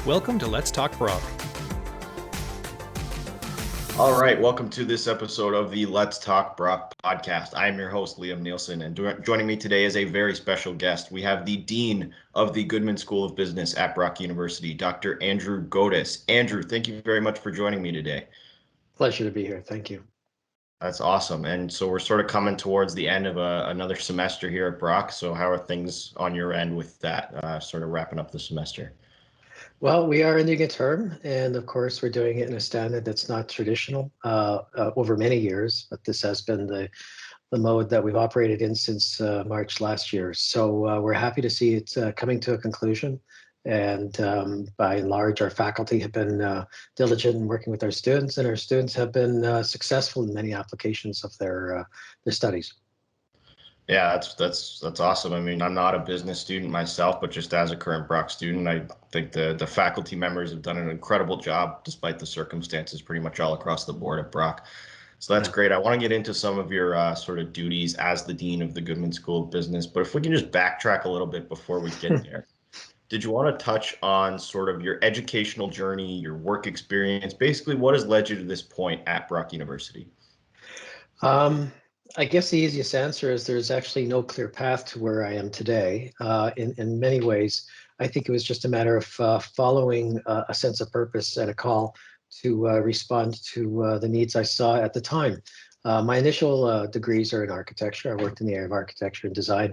Welcome to Let's Talk Brock. All right, welcome to this episode of the Let's Talk Brock podcast. I am your host, Liam Nielsen, and joining me today is a very special guest. We have the Dean of the Goodman School of Business at Brock University, Dr. Andrew Gaudes. Andrew, thank you very much for joining me today. Pleasure to be here. Thank you. That's awesome. And so we're sort of coming towards the end of another semester here at Brock. So how are things on your end with that, sort of wrapping up the semester? Well, we are ending a term, and of course, we're doing it in a standard that's not traditional over many years, but this has been the mode that we've operated in since March last year. So we're happy to see it coming to a conclusion. And by and large, our faculty have been diligent in working with our students, and our students have been successful in many applications of their studies. Yeah, that's awesome. I mean, I'm not a business student myself, but just as a current Brock student, I think the faculty members have done an incredible job despite the circumstances pretty much all across the board at Brock. So that's great. I want to get into some of your sort of duties as the Dean of the Goodman School of Business, but if we can just backtrack a little bit before we get there. Did you want to touch on sort of your educational journey, your work experience, basically what has led you to this point at Brock University? I guess the easiest answer is there's actually no clear path to where I am today. In many ways, I think it was just a matter of following a sense of purpose and a call to respond to the needs I saw at the time. My initial degrees are in architecture. I worked in the area of architecture and design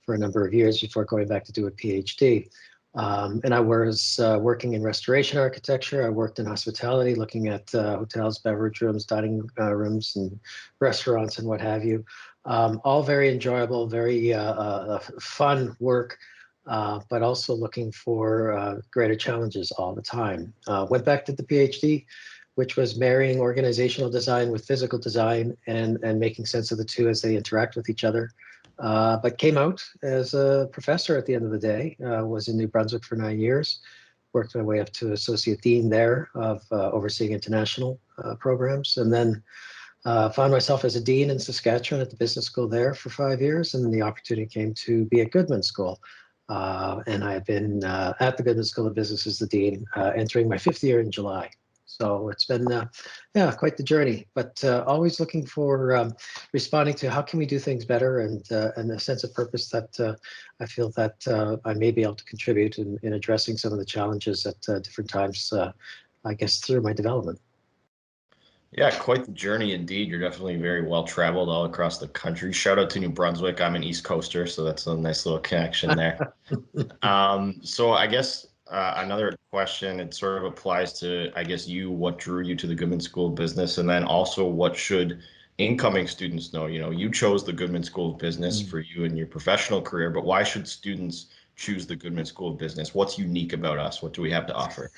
for a number of years before going back to do a PhD. And I was working in restoration architecture. I worked in hospitality, looking at hotels, beverage rooms, dining rooms, and restaurants, and what have you. All very enjoyable, very fun work, but also looking for greater challenges all the time. Went back to the PhD, which was marrying organizational design with physical design and making sense of the two as they interact with each other. But came out as a professor at the end of the day, was in New Brunswick for 9 years, worked my way up to associate dean there of overseeing international programs, and then found myself as a dean in Saskatchewan at the business school there for 5 years, and the opportunity came to be at Goodman School. And I have been at the Goodman School of Business as the dean, entering my 5th year in July. So it's been, quite the journey, but always looking for responding to how can we do things better, and a sense of purpose that I feel that I may be able to contribute in addressing some of the challenges at different times, I guess, through my development. Yeah, quite the journey indeed. You're definitely very well traveled all across the country. Shout out to New Brunswick. I'm an East Coaster, so that's a nice little connection there. So I guess another question, it sort of applies to, I guess, what drew you to the Goodman School of Business, and then also what should incoming students know? You know, you chose the Goodman School of Business for you and your professional career, but why should students choose the Goodman School of Business? What's unique about us? What do we have to offer?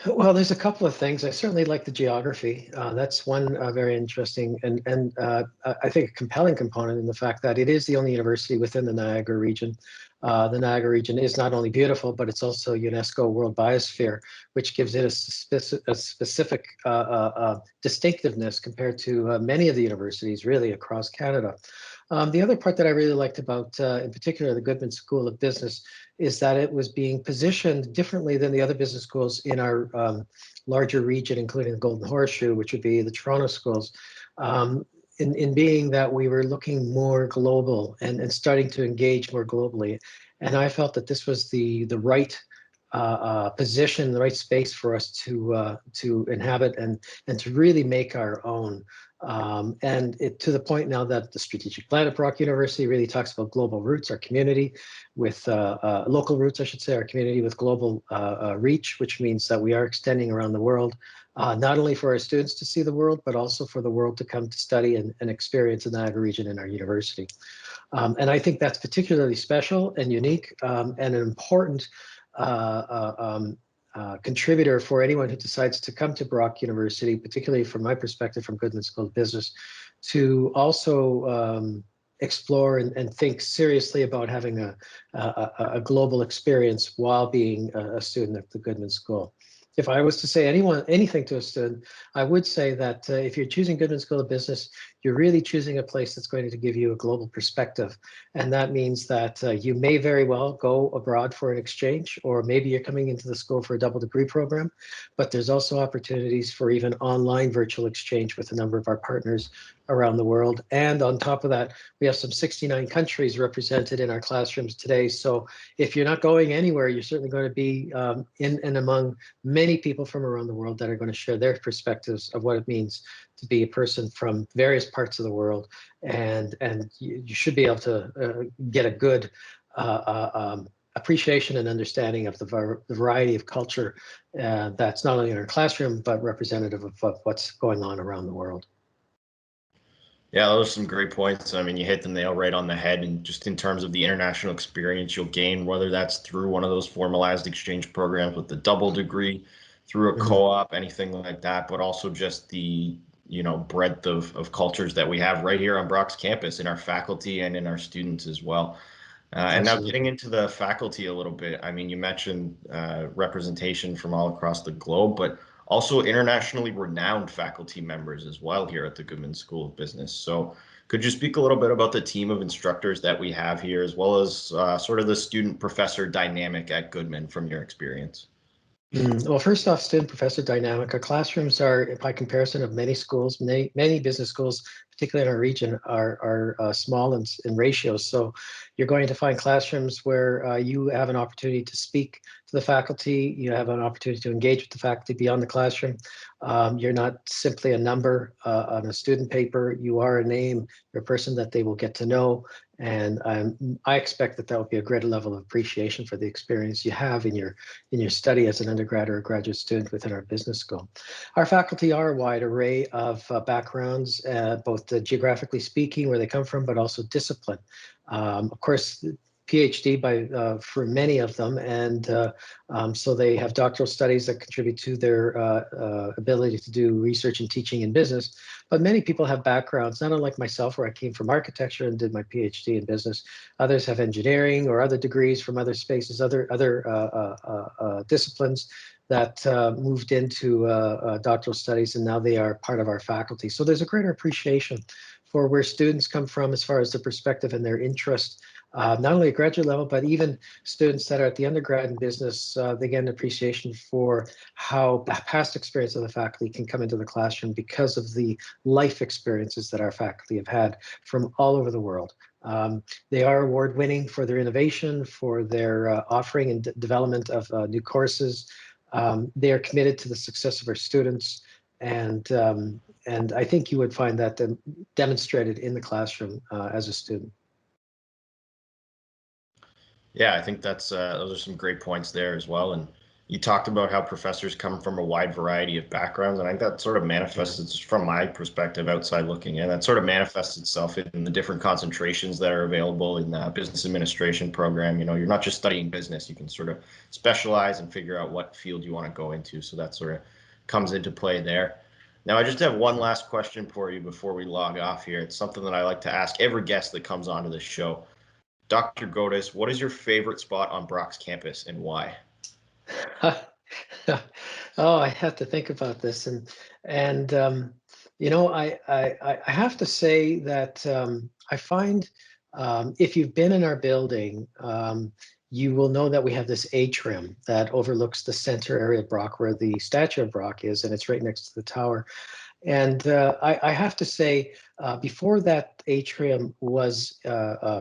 Well, there's a couple of things. I certainly like the geography. That's one very interesting and I think a compelling component in the fact that it is the only university within the Niagara region. The Niagara region is not only beautiful, but it's also UNESCO World Biosphere, which gives it a specific distinctiveness compared to many of the universities really across Canada. The other part that I really liked about, in particular, the Goodman School of Business is that it was being positioned differently than the other business schools in our larger region, including the Golden Horseshoe, which would be the Toronto schools, in being that we were looking more global and starting to engage more globally. And I felt that this was the right position, the right space for us to inhabit and to really make our own. And to the point now that the strategic plan at Brock University really talks about global roots, our community with local roots, I should say, our community with global reach, which means that we are extending around the world, not only for our students to see the world, but also for the world to come to study and experience the Niagara region in our university. And I think that's particularly special and unique, and an important contributor for anyone who decides to come to Brock University, particularly from my perspective from Goodman School of Business, to also explore and think seriously about having a global experience while being a student at the Goodman School. If I was to say anything to a student, I would say that if you're choosing Goodman School of Business, you're really choosing a place that's going to give you a global perspective. And that means that you may very well go abroad for an exchange, or maybe you're coming into the school for a double degree program, but there's also opportunities for even online virtual exchange with a number of our partners around the world. And on top of that, we have some 69 countries represented in our classrooms today. So if you're not going anywhere, you're certainly going to be in and among many people from around the world that are going to share their perspectives of what it means to be a person from various parts of the world. And you should be able to get a good appreciation and understanding of the variety of culture that's not only in our classroom, but representative of what's going on around the world. Yeah, those are some great points. I mean, you hit the nail right on the head. And just in terms of the international experience you'll gain, whether that's through one of those formalized exchange programs with the double degree, through a Mhm. co-op, anything like that, but also just the, breadth of cultures that we have right here on Brock's campus in our faculty and in our students as well. And now getting Absolutely. into the faculty a little bit, I mean, you mentioned representation from all across the globe, but also internationally renowned faculty members as well here at the Goodman School of Business. So could you speak a little bit about the team of instructors that we have here, as well as sort of the student-professor dynamic at Goodman from your experience? Well, first off, student-professor dynamic. Our classrooms are, by comparison of many schools, many business schools, particularly in our region, are small in ratios. So you're going to find classrooms where you have an opportunity to speak to the faculty. You have an opportunity to engage with the faculty beyond the classroom. You're not simply a number on a student paper. You are a name. You're a person that they will get to know. And I expect that will be a greater level of appreciation for the experience you have in your study as an undergrad or a graduate student within our business school. Our faculty are a wide array of backgrounds, both geographically speaking, where they come from, but also discipline. Of course, PhD for many of them, and so they have doctoral studies that contribute to their ability to do research and teaching in business. But many people have backgrounds, not unlike myself, where I came from architecture and did my PhD in business. Others have engineering or other degrees from other spaces, other disciplines that moved into doctoral studies, and now they are part of our faculty. So there's a greater appreciation for where students come from as far as their perspective and their interest, not only at graduate level, but even students that are at the undergrad in business, they get an appreciation for how past experience of the faculty can come into the classroom because of the life experiences that our faculty have had from all over the world. They are award-winning for their innovation, for their offering and development of new courses. They are committed to the success of our students, and I think you would find that demonstrated in the classroom as a student. Yeah, I think that's those are some great points there as well. And you talked about how professors come from a wide variety of backgrounds, and I think that sort of manifests, Mhm. it's from my perspective outside looking in, that sort of manifests itself in the different concentrations that are available in the business administration program. You're not just studying business; you can sort of specialize and figure out what field you want to go into. So that sort of comes into play there. Now, I just have one last question for you before we log off here. It's something that I like to ask every guest that comes onto the show. Dr. Gaudes, what is your favorite spot on Brock's campus and why? Oh, I have to think about this, and I have to say that I find if you've been in our building, you will know that we have this atrium that overlooks the center area of Brock, where the statue of Brock is, and it's right next to the tower. And I have to say, before that atrium was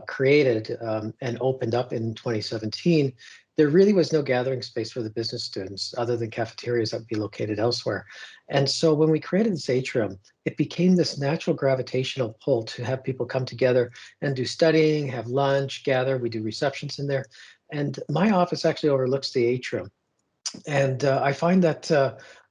created and opened up in 2017, there really was no gathering space for the business students other than cafeterias that would be located elsewhere. And so when we created this atrium, it became this natural gravitational pull to have people come together and do studying, have lunch, gather. We do receptions in there. And my office actually overlooks the atrium. And I find that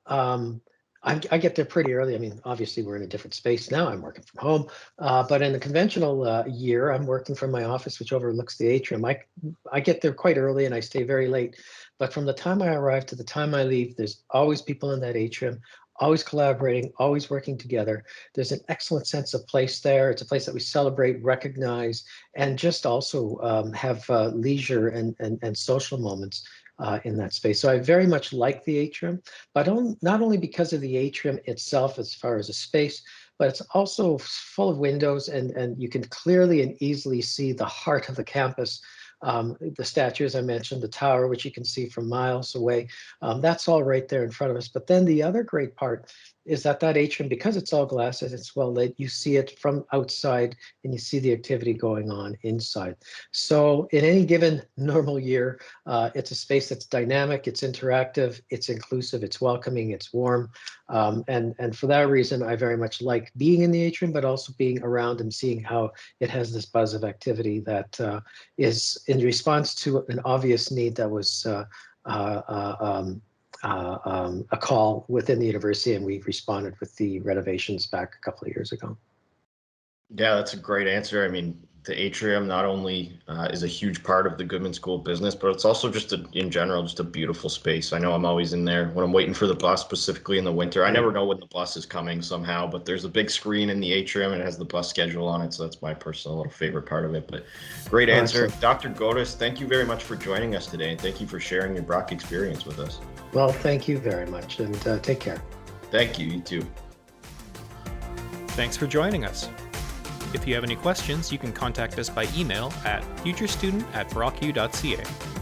um, I get there pretty early. I mean, obviously, we're in a different space now. I'm working from home. But in the conventional year, I'm working from my office, which overlooks the atrium. I get there quite early and I stay very late. But from the time I arrive to the time I leave, there's always people in that atrium, always collaborating, always working together. There's an excellent sense of place there. It's a place that we celebrate, recognize, and just also have leisure and social moments. in that space. So I very much like the atrium, but not only because of the atrium itself as far as a space, but it's also full of windows, and you can clearly and easily see the heart of the campus. The statue, as I mentioned, the tower, which you can see from miles away, that's all right there in front of us. But then the other great part is that atrium, because it's all glass and it's well lit, you see it from outside and you see the activity going on inside. So in any given normal year, it's a space that's dynamic, it's interactive, it's inclusive, it's welcoming, it's warm. And for that reason, I very much like being in the atrium, but also being around and seeing how it has this buzz of activity that is in response to an obvious need that was a call within the university, and we responded with the renovations back a couple of years ago. Yeah, that's a great answer. I mean, the atrium not only is a huge part of the Goodman School of Business, but it's also just in general, just a beautiful space. I know I'm always in there when I'm waiting for the bus, specifically in the winter. I never know when the bus is coming somehow, but there's a big screen in the atrium and it has the bus schedule on it. So that's my personal little favorite part of it. But great answer. Excellent. Dr. Gaudes, thank you very much for joining us today. And thank you for sharing your Brock experience with us. Well, thank you very much, and take care. Thank you. You too. Thanks for joining us. If you have any questions, you can contact us by email at futurestudent@brocku.ca.